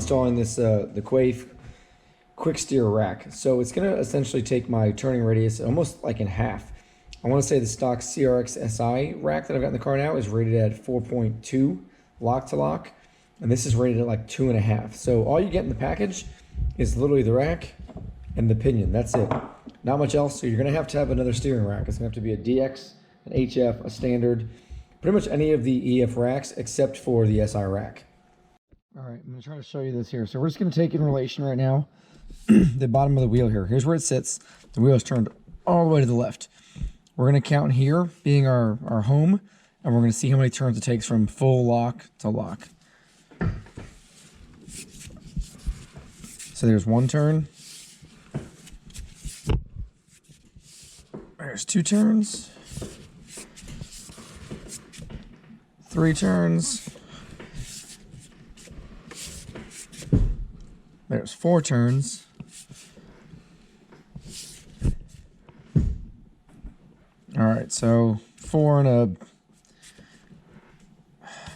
installing this the Quaife quick steer rack. So it's going to essentially take my turning radius almost like in half. I want to say the stock CRX SI rack that I've got in the car now is rated at 4.2 lock to lock, and this is rated at like 2.5. So all you get in the package is literally the rack and the pinion. That's it. Not much else. So you're going to have another steering rack. It's going to have to be a DX, an HF, a standard, pretty much any of the EF racks except for the SI rack. All right, I'm going to try to show you this here. So we're just going to take in relation right now the bottom of the wheel here. Here's where it sits. The wheel is turned all the way to the left. We're going to count here being our home, and we're going to see how many turns it takes from full lock to lock. So there's 1 turn. There's 2 turns. 3 turns. There's 4 turns. All right, so 4 and a,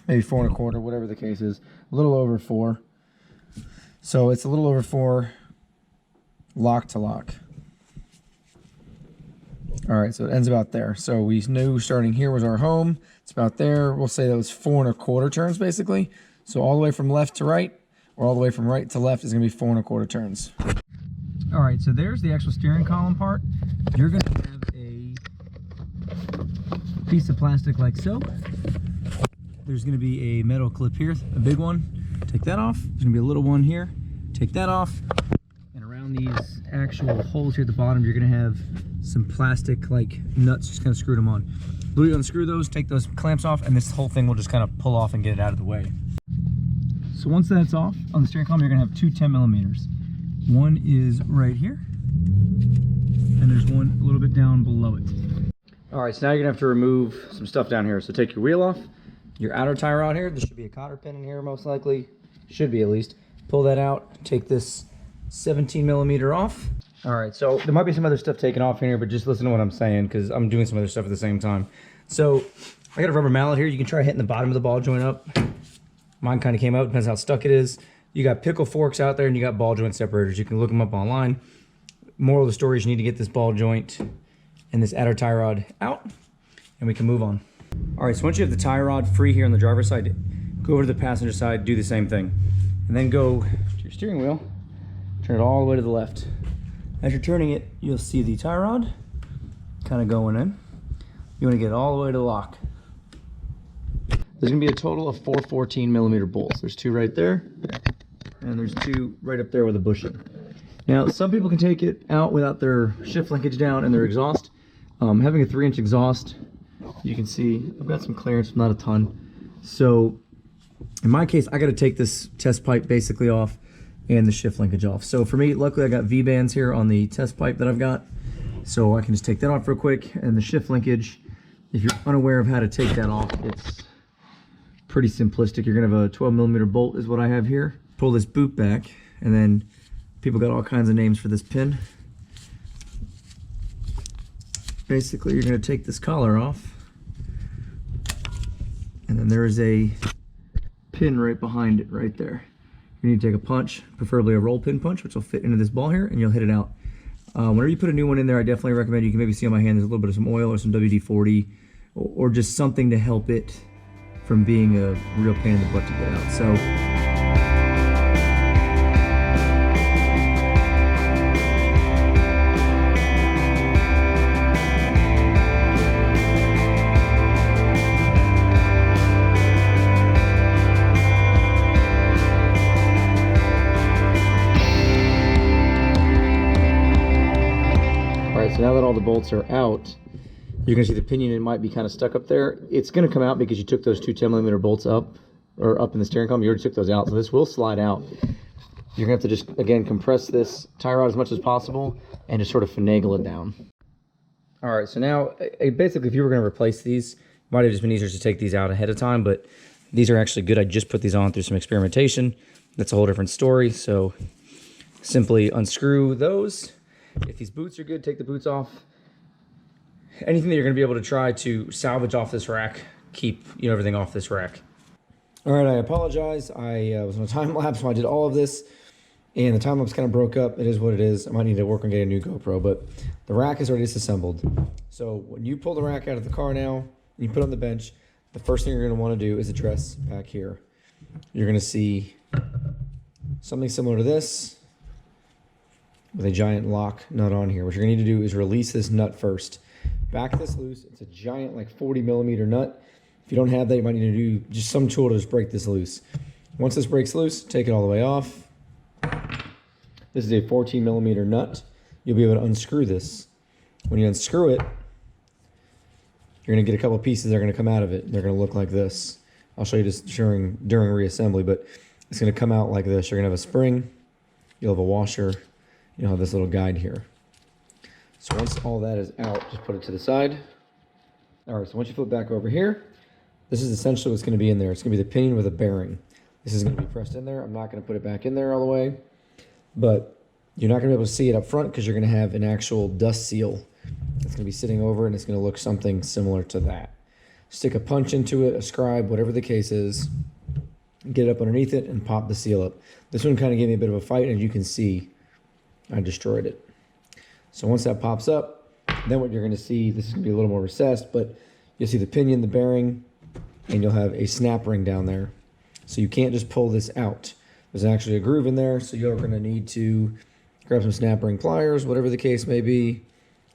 maybe 4 1/4, whatever the case is, a little over 4. So it's a little over 4 lock to lock. All right, so it ends about there. So we knew starting here was our home. It's about there. We'll say that was 4 1/4 turns basically. So all the way from left to right, or all the way from right to left is gonna be 4 1/4 turns. All right, so there's the actual steering column part. You're gonna have a piece of plastic like so. There's gonna be a metal clip here, a big one. Take that off. There's gonna be a little one here. Take that off. And around these actual holes here at the bottom, you're gonna have some plastic like nuts, just kind of screwed them on. Literally unscrew those, take those clamps off, and this whole thing will just kind of pull off and get it out of the way. So once that's off, on the steering column, you're gonna have 2 10mm. One is right here, and there's one a little bit down below it. All right, so now you're gonna have to remove some stuff down here. So take your wheel off, your outer tie rod here. There should be a cotter pin in here, most likely. Should be at least. Pull that out, take this 17mm off. All right, so there might be some other stuff taken off in here, but just listen to what I'm saying because I'm doing some other stuff at the same time. So I got a rubber mallet here. You can try hitting the bottom of the ball joint up. Mine kind of came out, depends how stuck it is. You got pickle forks out there and you got ball joint separators. You can look them up online. Moral of the story is you need to get this ball joint and this outer tie rod out and we can move on. All right, so once you have the tie rod free here on the driver's side, go over to the passenger side, do the same thing. And then go to your steering wheel, turn it all the way to the left. As you're turning it, you'll see the tie rod kind of going in. You want to get it all the way to the lock. There's going to be a total of 4 14mm bolts. There's 2 right there, and there's 2 right up there with a bushing. Now, some people can take it out without their shift linkage down and their exhaust. Having a 3-inch exhaust, you can see I've got some clearance, not a ton. So in my case, I got to take this test pipe basically off and the shift linkage off. So for me, luckily I got V-bands here on the test pipe that I've got. So I can just take that off real quick. And the shift linkage, if you're unaware of how to take that off, it's pretty simplistic. You're gonna have a 12mm bolt is what I have here. Pull this boot back, and then people got all kinds of names for this pin. Basically, you're gonna take this collar off, and then there's a pin right behind it right there. You need to take a punch, preferably a roll pin punch, which will fit into this ball here, and you'll hit it out. Whenever you put a new one in there, I definitely recommend, you can maybe see on my hand, there's a little bit of some oil or some WD-40 or just something to help it from being a real pain in the butt to get out. So so now that all the bolts are out, you're gonna see the pinion, it might be kind of stuck up there. It's gonna come out because you took those 2 10mm bolts up, or up in the steering column. You already took those out, so this will slide out. You're gonna have to just, again, compress this tie rod as much as possible and just sort of finagle it down. All right, so now, basically, if you were gonna replace these, it might have just been easier to take these out ahead of time, but these are actually good. I just put these on through some experimentation. That's a whole different story, so simply unscrew those. If these boots are good, take the boots off. Anything that you're going to be able to try to salvage off this rack, keep everything off this rack. All right, I apologize. I was on a time lapse when I did all of this, and the time lapse kind of broke up. It is what it is. I might need to work on getting a new GoPro, but the rack is already disassembled. So when you pull the rack out of the car now, and you put it on the bench, the first thing you're going to want to do is address back here. You're going to see something similar to this with a giant lock nut on here. What you're going to need to do is release this nut first. Back this loose. It's a giant, like 40mm nut. If you don't have that, you might need to do just some tool to just break this loose. Once this breaks loose, take it all the way off. This is a 14mm nut. You'll be able to unscrew this. When you unscrew it, you're going to get a couple pieces that are going to come out of it. They're going to look like this. I'll show you this during reassembly, but it's going to come out like this. You're going to have a spring. You'll have a washer. You'll have this little guide here. So once all that is out, just put it to the side. All right, so once you flip back over here, this is essentially what's going to be in there. It's going to be the pinion with a bearing. This is going to be pressed in there. I'm not going to put it back in there all the way, but you're not going to be able to see it up front because you're going to have an actual dust seal. It's going to be sitting over, and it's going to look something similar to that. Stick a punch into it, a scribe, whatever the case is, get it up underneath it, and pop the seal up. This one kind of gave me a bit of a fight, and you can see I destroyed it. So once that pops up, then what you're going to see, this is going to be a little more recessed, but you'll see the pinion, the bearing, and you'll have a snap ring down there. So you can't just pull this out. There's actually a groove in there, so you're going to need to grab some snap ring pliers, whatever the case may be,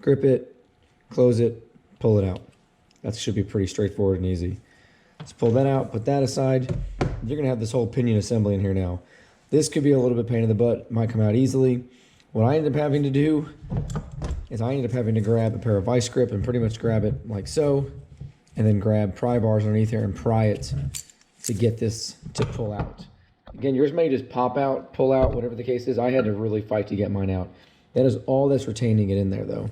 grip it, close it, pull it out. That should be pretty straightforward and easy. Let's pull that out, put that aside. You're going to have this whole pinion assembly in here now. This could be a little bit pain in the butt, might come out easily. What I ended up having to do is I ended up having to grab a pair of vice grip and pretty much grab it like so, and then grab pry bars underneath here and pry it to get this to pull out. Again, yours may just pop out, pull out, whatever the case is. I had to really fight to get mine out. That is all that's retaining it in there though.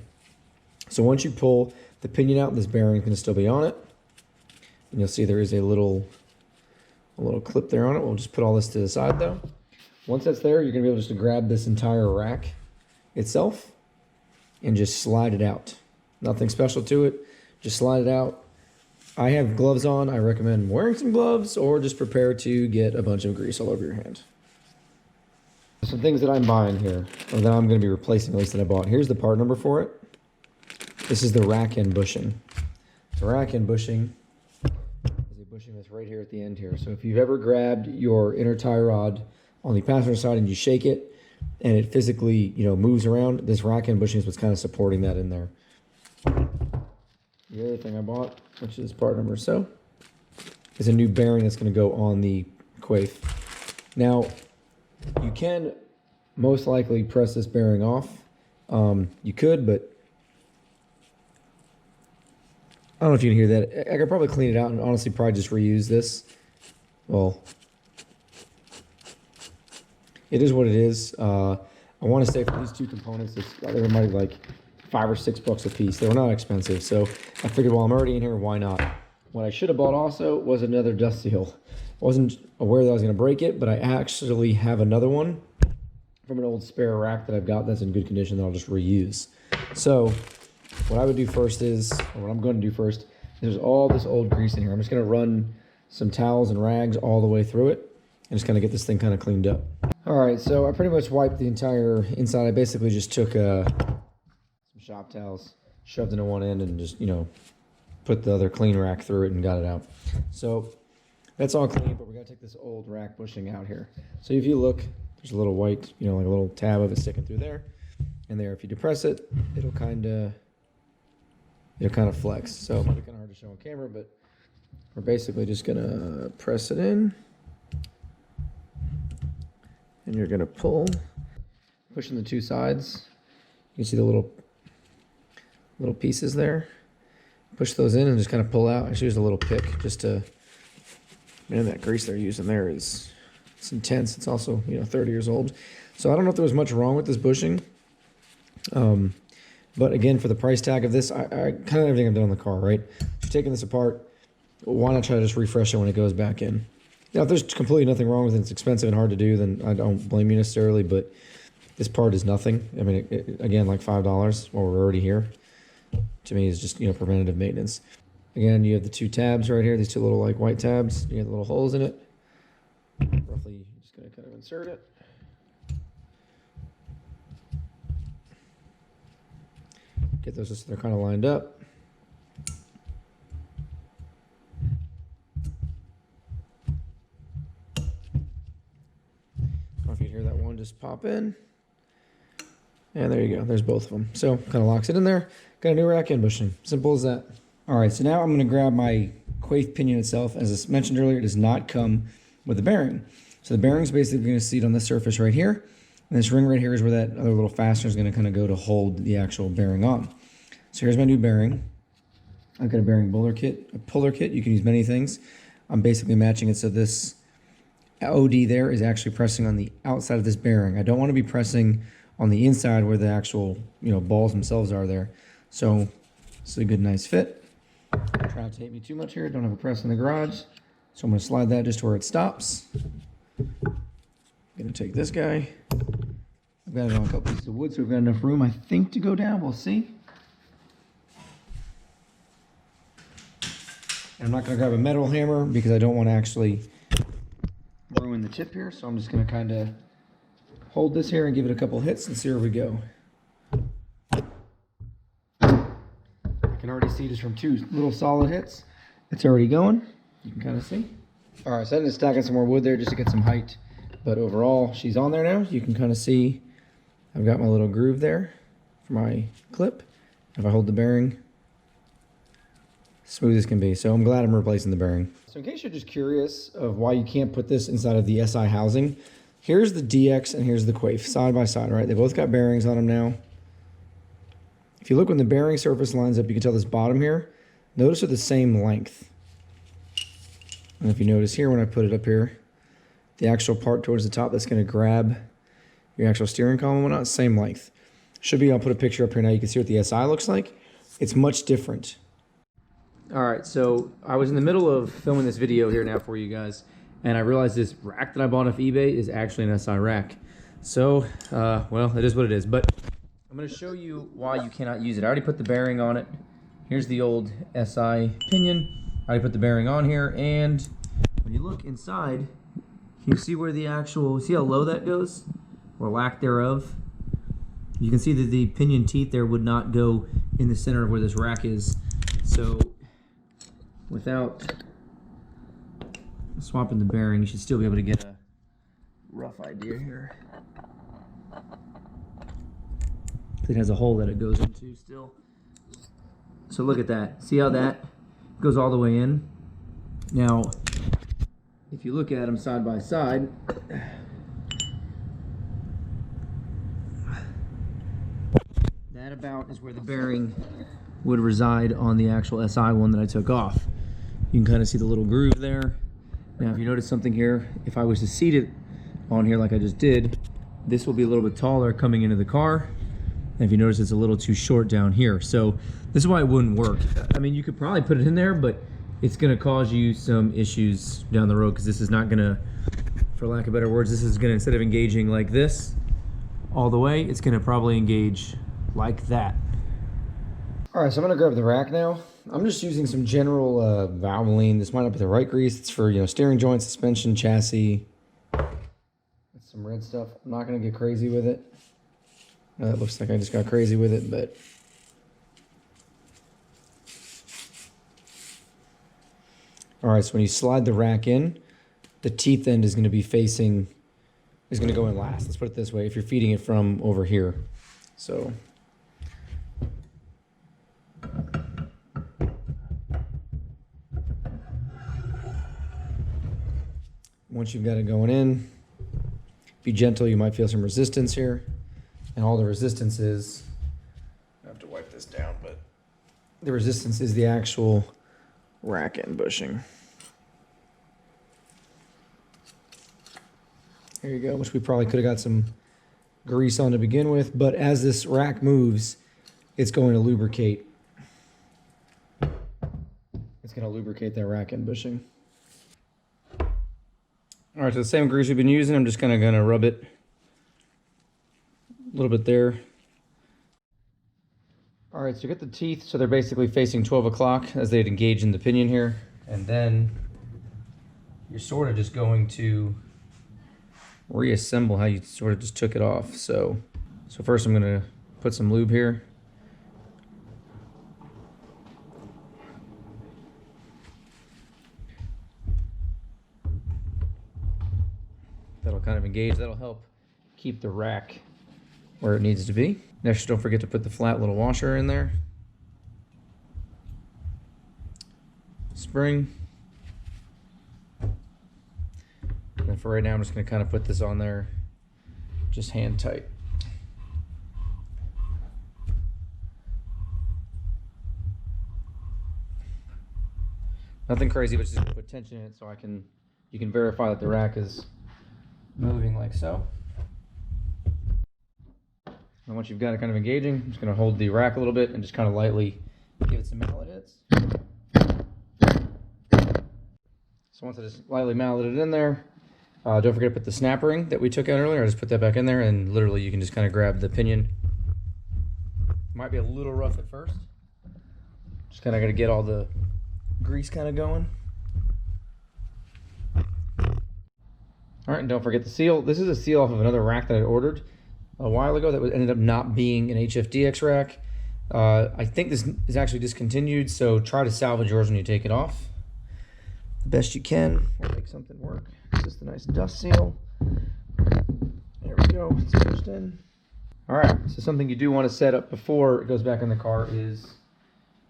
So once you pull the pinion out, this bearing is going to still be on it. And you'll see there is a little clip there on it. We'll just put all this to the side though. Once that's there, you're going to be able just to grab this entire rack itself and just slide it out. Nothing special to it. Just slide it out. I have gloves on. I recommend wearing some gloves or just prepare to get a bunch of grease all over your hand. Some things that I'm buying here, or that I'm going to be replacing, at least that I bought. Here's the part number for it. This is the rack end bushing. The rack end bushing is a bushing that's right here at the end here. So if you've ever grabbed your inner tie rod on the passenger side and you shake it and it physically, moves around, this rack end bushing is what's kind of supporting that in there. The other thing I bought, which is part number so, is a new bearing that's going to go on the Quaife. Now, you can most likely press this bearing off. You could, but I don't know if you can hear that. I could probably clean it out and honestly probably just reuse this. Well, it is what it is. I want to say for these two components, they were like $5 or $6 a piece. They were not expensive, so I figured while I'm already in here, why not? What I should have bought also was another dust seal. I wasn't aware that I was going to break it, but I actually have another one from an old spare rack that I've got that's in good condition that I'll just reuse. So what I would do first is, or what I'm going to do first, there's all this old grease in here. I'm just going to run some towels and rags all the way through it and just kind of get this thing kind of cleaned up. All right, so I pretty much wiped the entire inside. I basically just took some shop towels, shoved into one end, and just, put the other clean rack through it and got it out. So that's all clean, but we got to take this old rack bushing out here. So if you look, there's a little white, like a little tab of it sticking through there. And there, if you depress it, it'll kind of flex. So it might be kind of hard to show on camera, but we're basically just going to press it in. And you're going to pushing the two sides. You can see the little pieces there. Push those in and just kind of pull out. I just used a little pick just to, man, that grease they're using there it's intense. It's also, 30 years old. So I don't know if there was much wrong with this bushing. But again, for the price tag of this, I kind of everything I've done on the car, right? If you're taking this apart, why not try to just refresh it when it goes back in? Now, if there's completely nothing wrong with it, it's expensive and hard to do, then I don't blame you necessarily, but this part is nothing. I mean, again, like $5 while we're already here, to me is just, preventative maintenance. Again, you have the two tabs right here, these two little like white tabs, you have the little holes in it. going to kind of insert it. Get those so they're kind of lined up. I don't know if you can hear that one just pop in. And there you go. There's both of them. So kind of locks it in there. Got a new rack end bushing. Simple as that. All right, so now I'm going to grab my Quaife pinion itself. As I mentioned earlier, it does not come with a bearing. So the bearing's basically going to seat on this surface right here. And this ring right here is where that other little fastener is going to kind of go to hold the actual bearing on. So here's my new bearing. I've got a bearing puller kit. You can use many things. I'm basically matching it so this OD there is actually pressing on the outside of this bearing. I don't want to be pressing on the inside where the actual, balls themselves are there. So it's a good, nice fit. Try not to hit me too much here. Don't have a press in the garage. So I'm going to slide that just to where it stops. I'm going to take this guy. I've got it on a couple pieces of wood, so we've got enough room, I think, to go down. We'll see. And I'm not going to grab a metal hammer because I don't want to actually ruin the tip here. So I'm just going to kind of hold this here and give it a couple hits and see where we go. I can already see just from 2 little solid hits, it's already going. You can kind of see. All right, so I'm just stacking some more wood there just to get some height. But overall, she's on there now. You can kind of see I've got my little groove there for my clip. If I hold the bearing, smooth as can be. So I'm glad I'm replacing the bearing. So in case you're just curious of why you can't put this inside of the SI housing, here's the DX and here's the Quaife side by side, right? They both got bearings on them now. If you look when the bearing surface lines up, you can tell this bottom here, notice they're the same length. And if you notice here, when I put it up here, the actual part towards the top that's going to grab your actual steering column and whatnot, same length. Should be, I'll put a picture up here now. You can see what the SI looks like. It's much different. All right, so I was in the middle of filming this video here now for you guys, and I realized this rack that I bought off eBay is actually an SI rack. So, well, it is what it is. But I'm going to show you why you cannot use it. I already put the bearing on it. Here's the old SI pinion. I already put the bearing on here, and when you look inside, you see where the actual, see how low that goes? Or lack thereof? You can see that the pinion teeth there would not go in the center of where this rack is. So, without swapping the bearing, you should still be able to get a rough idea here. It has a hole that it goes into still. So look at that. See how that goes all the way in? Now, if you look at them side by side, that about is where the bearing would reside on the actual SI one that I took off. You can kind of see the little groove there. Now, if you notice something here, if I was to seat it on here like I just did, this will be a little bit taller coming into the car. And if you notice, it's a little too short down here. So this is why it wouldn't work. I mean, you could probably put it in there, but it's going to cause you some issues down the road because this is not going to, for lack of better words, this is going to, instead of engaging like this all the way, it's going to probably engage like that. All right, so I'm going to grab the rack now. I'm just using some general Valvoline. This might not be the right grease. It's for, steering joint, suspension, chassis. That's some red stuff. I'm not going to get crazy with it. It looks like I just got crazy with it, but all right, so when you slide the rack in, the teeth end is going to be facing, is going to go in last. Let's put it this way, if you're feeding it from over here. So once you've got it going in, be gentle. You might feel some resistance here. And all the resistance is, I have to wipe this down, but the resistance is the actual rack end bushing. There you go, which we probably could have got some grease on to begin with, but as this rack moves, it's going to lubricate. It's going to lubricate that rack end bushing. All right, so the same grease we've been using, I'm just kind of going to rub it a little bit there. All right, so you get the teeth, so they're basically facing 12 o'clock as they'd engage in the pinion here. And then you're sort of just going to reassemble how you sort of just took it off. So first I'm gonna put some lube here. That'll kind of engage, that'll help keep the rack where it needs to be. Next, don't forget to put the flat little washer in there. Spring. And then for right now, I'm just gonna kind of put this on there, just hand tight. Nothing crazy, but just gonna put tension in it so you can verify that the rack is moving like so. And once you've got it kind of engaging, I'm just going to hold the rack a little bit and just kind of lightly give it some mallet hits. So once I just lightly malleted it in there, don't forget to put the snap ring that we took out earlier. I just put that back in there, and literally you can just kind of grab the pinion. Might be a little rough at first. Just kind of got to get all the grease kind of going. All right, and don't forget the seal. This is a seal off of another rack that I ordered a while ago that ended up not being an HFDX rack. I think this is actually discontinued, so try to salvage yours when you take it off the best you can. We'll make something work. It's just a nice dust seal. There we go, it's pushed in. All right, so something you do want to set up before it goes back in the car is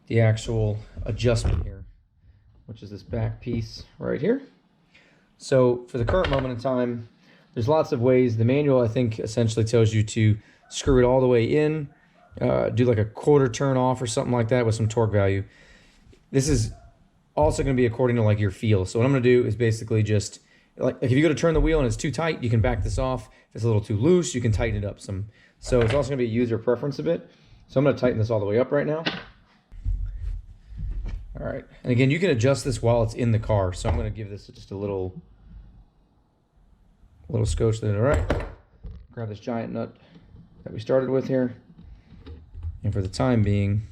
the actual adjustment here, which is this back piece right here. So for the current moment in time, there's lots of ways. The manual, I think, essentially tells you to screw it all the way in, do like a quarter turn off or something like that with some torque value. This is also going to be according to like your feel. So what I'm going to do is basically just, like if you go to turn the wheel and it's too tight, you can back this off. If it's a little too loose, you can tighten it up some. So it's also going to be user preference a bit. So I'm going to tighten this all the way up right now. All right, and again, you can adjust this while it's in the car. So I'm going to give this just a little scotch there. All right, grab this giant nut that we started with here, and for the time being,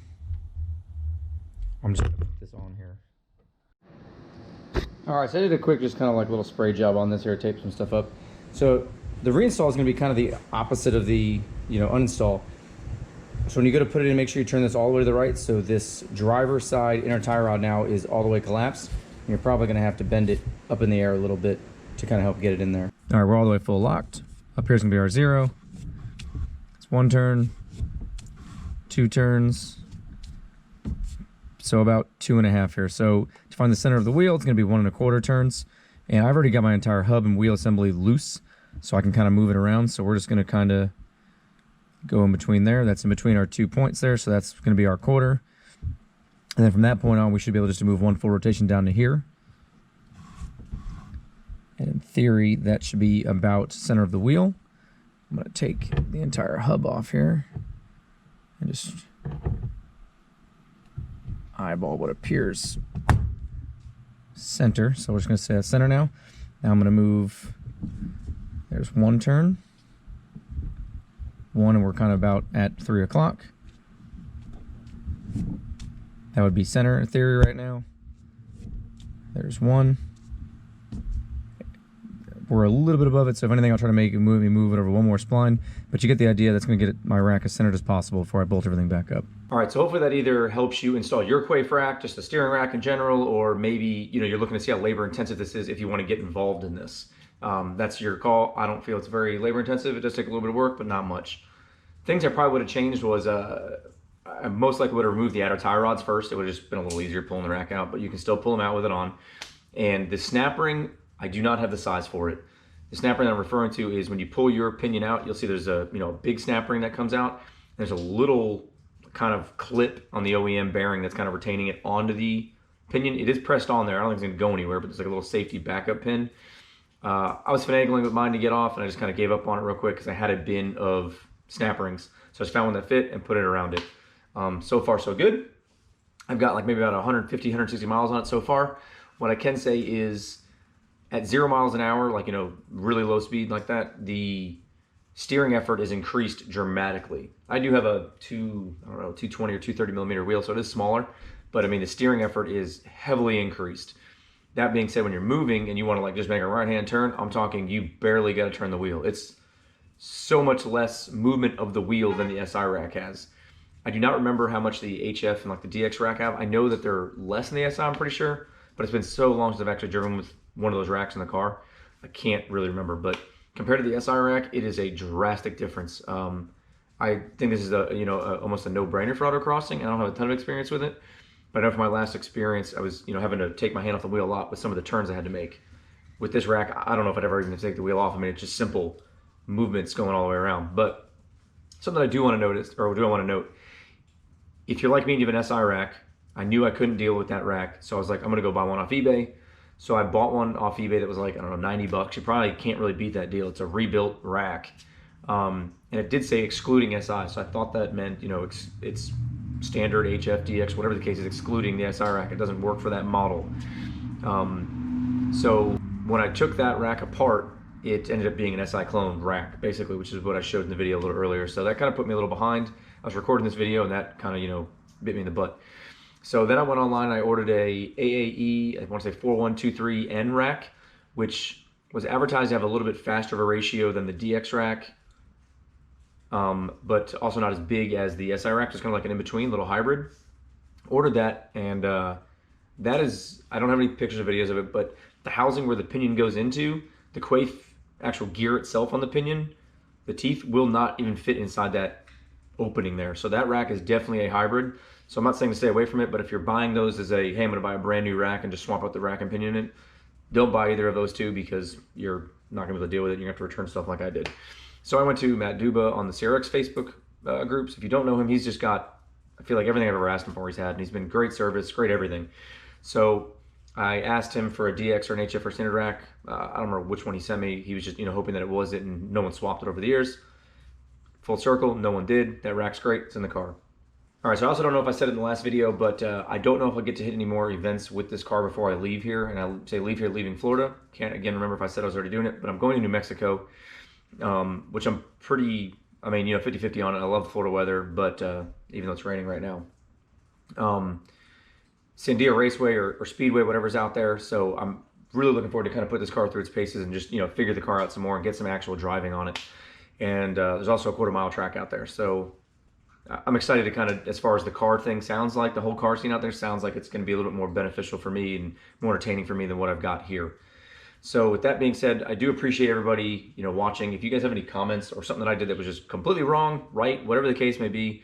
I'm just going to put this on here. All right, so I did a quick, just kind of like little spray job on this here, tape some stuff up. So the reinstall is going to be kind of the opposite of the uninstall. So when you go to put it in, make sure you turn this all the way to the right. So this driver's side inner tie rod now is all the way collapsed. And you're probably going to have to bend it up in the air a little bit to kind of help get it in there. All right, we're all the way full locked. Up here's going to be our 0. It's 1 turn, 2 turns. So about 2.5 here. So to find the center of the wheel, it's going to be 1.25 turns. And I've already got my entire hub and wheel assembly loose, so I can kind of move it around. So we're just going to kind of go in between there. That's in between our 2 points there, so that's going to be our quarter. And then from that point on, we should be able just to move 1 full rotation down to here. And in theory, that should be about center of the wheel. I'm going to take the entire hub off here and just eyeball what appears center. So we're just going to say that's center now. Now I'm going to move, there's 1 turn. 1, and we're kind of about at 3 o'clock. That would be center in theory right now. There's 1. We're a little bit above it, so if anything, I'll try to make it move it over 1 more spline. But you get the idea. That's going to get my rack as centered as possible before I bolt everything back up. All right, so hopefully that either helps you install your Quaife rack, just the steering rack in general, or maybe you're looking to see how labor intensive this is if you want to get involved in this. That's your call. I don't feel it's very labor intensive. It does take a little bit of work, but not much. Things I probably would have changed was I most likely would have removed the outer tie rods first. It would have just been a little easier pulling the rack out, but you can still pull them out with it on. And the snap ring, I do not have the size for it. The snap ring that I'm referring to is when you pull your pinion out, you'll see there's a big snap ring that comes out. There's a little kind of clip on the OEM bearing that's kind of retaining it onto the pinion. It is pressed on there. I don't think it's going to go anywhere, but there's like a little safety backup pin. I was finagling with mine to get off, and I just kind of gave up on it real quick because I had a bin of snap rings. So I just found one that fit and put it around it. So far, so good. I've got like maybe about 150, 160 miles on it so far. What I can say is at 0 miles an hour, like, really low speed like that, the steering effort is increased dramatically. I do have a 220 or 230 millimeter wheel, so it is smaller, but I mean, the steering effort is heavily increased. that being said, when you're moving and you want to like just make a right-hand turn, I'm talking you barely got to turn the wheel. It's so much less movement of the wheel than the SI rack has. I do not remember how much the HF and like the DX rack have. I know that they're less than the SI, I'm pretty sure, but it's been so long since I've actually driven with one of those racks in the car. I can't really remember, but compared to the SI rack, it is a drastic difference. I think this is almost a no-brainer for autocrossing. I don't have a ton of experience with it, but I know from my last experience, I was having to take my hand off the wheel a lot with some of the turns I had to make. With this rack, I don't know if I'd ever even take the wheel off. I mean, it's just simple movements going all the way around. But something I do want to notice, or do I want to note, if you're like me and you have an SI rack, I knew I couldn't deal with that rack, so I was like, I'm gonna go buy one off eBay. So I bought one off eBay that was like, I don't know, 90 bucks. You probably can't really beat that deal. It's a rebuilt rack. And it did say excluding SI, so I thought that meant, it's standard HF, DX, whatever the case is, excluding the SI rack. It doesn't work for that model. So when I took that rack apart, it ended up being an SI clone rack, basically, which is what I showed in the video a little earlier. So that kind of put me a little behind. I was recording this video and that kind of, bit me in the butt. So then I went online and I ordered a AAE, I want to say 4123N rack, which was advertised to have a little bit faster of a ratio than the DX rack, but also not as big as the SI rack, just kind of like an in-between, little hybrid. Ordered that, and that is, I don't have any pictures or videos of it, but the housing where the pinion goes into, the Quaife actual gear itself on the pinion, the teeth will not even fit inside that opening there. So that rack is definitely a hybrid. So I'm not saying to stay away from it, but if you're buying those as a, hey, I'm gonna buy a brand new rack and just swap out the rack and pinion in it, don't buy either of those two because you're not gonna be able to deal with it. You're gonna have to return stuff like I did. So I went to Matt Duba on the CRX Facebook groups. If you don't know him, he's just got, I feel like everything I've ever asked him for he's had, and he's been great service, great everything. So I asked him for a DX or an HF or standard rack. I don't remember which one he sent me. He was just hoping that it was it, and no one swapped it over the years. Full circle, no one did. That rack's great, it's in the car. All right, so I also don't know if I said it in the last video, but I don't know if I'll get to hit any more events with this car before I leave here. And I say leave here, leaving Florida. Can't, again, remember if I said I was already doing it, but I'm going to New Mexico, which I'm pretty, 50-50 on it. I love the Florida weather, but even though it's raining right now. Sandia Raceway or Speedway, whatever's out there. So I'm really looking forward to kind of put this car through its paces and just, figure the car out some more and get some actual driving on it. And there's also a quarter-mile track out there. So I'm excited to kind of, as far as the car thing sounds like, the whole car scene out there sounds like it's going to be a little bit more beneficial for me and more entertaining for me than what I've got here. So with that being said, I do appreciate everybody, watching. If you guys have any comments or something that I did that was just completely wrong, right, whatever the case may be,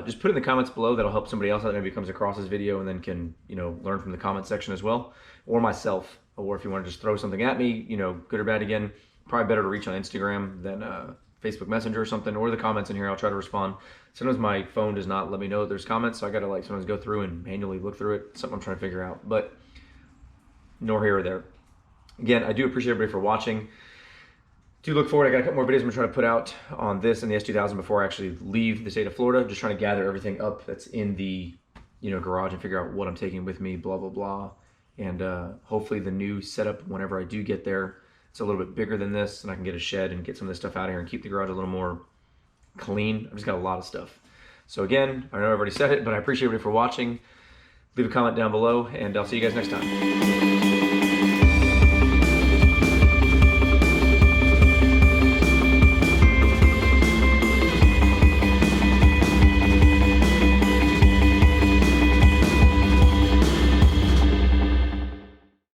just put it in the comments below. That'll help somebody else that maybe comes across this video and then can, learn from the comment section as well, or myself. Or if you want to just throw something at me, good or bad, again, probably better to reach on Instagram than Facebook Messenger or something, or the comments in here. I'll try to respond. Sometimes my phone does not let me know that there's comments, so I gotta sometimes go through and manually look through it. Something I'm trying to figure out, but nor here or there. Again, I do appreciate everybody for watching. Do look forward. I got a couple more videos I'm gonna try to put out on this and the S2000 before I actually leave the state of Florida. Just trying to gather everything up that's in the garage and figure out what I'm taking with me, blah blah blah, and hopefully the new setup whenever I do get there, it's a little bit bigger than this, and I can get a shed and get some of this stuff out of here and keep the garage a little more clean. I've just got a lot of stuff. So again, I know I've already said it, but I appreciate everybody for watching. Leave a comment down below, and I'll see you guys next time.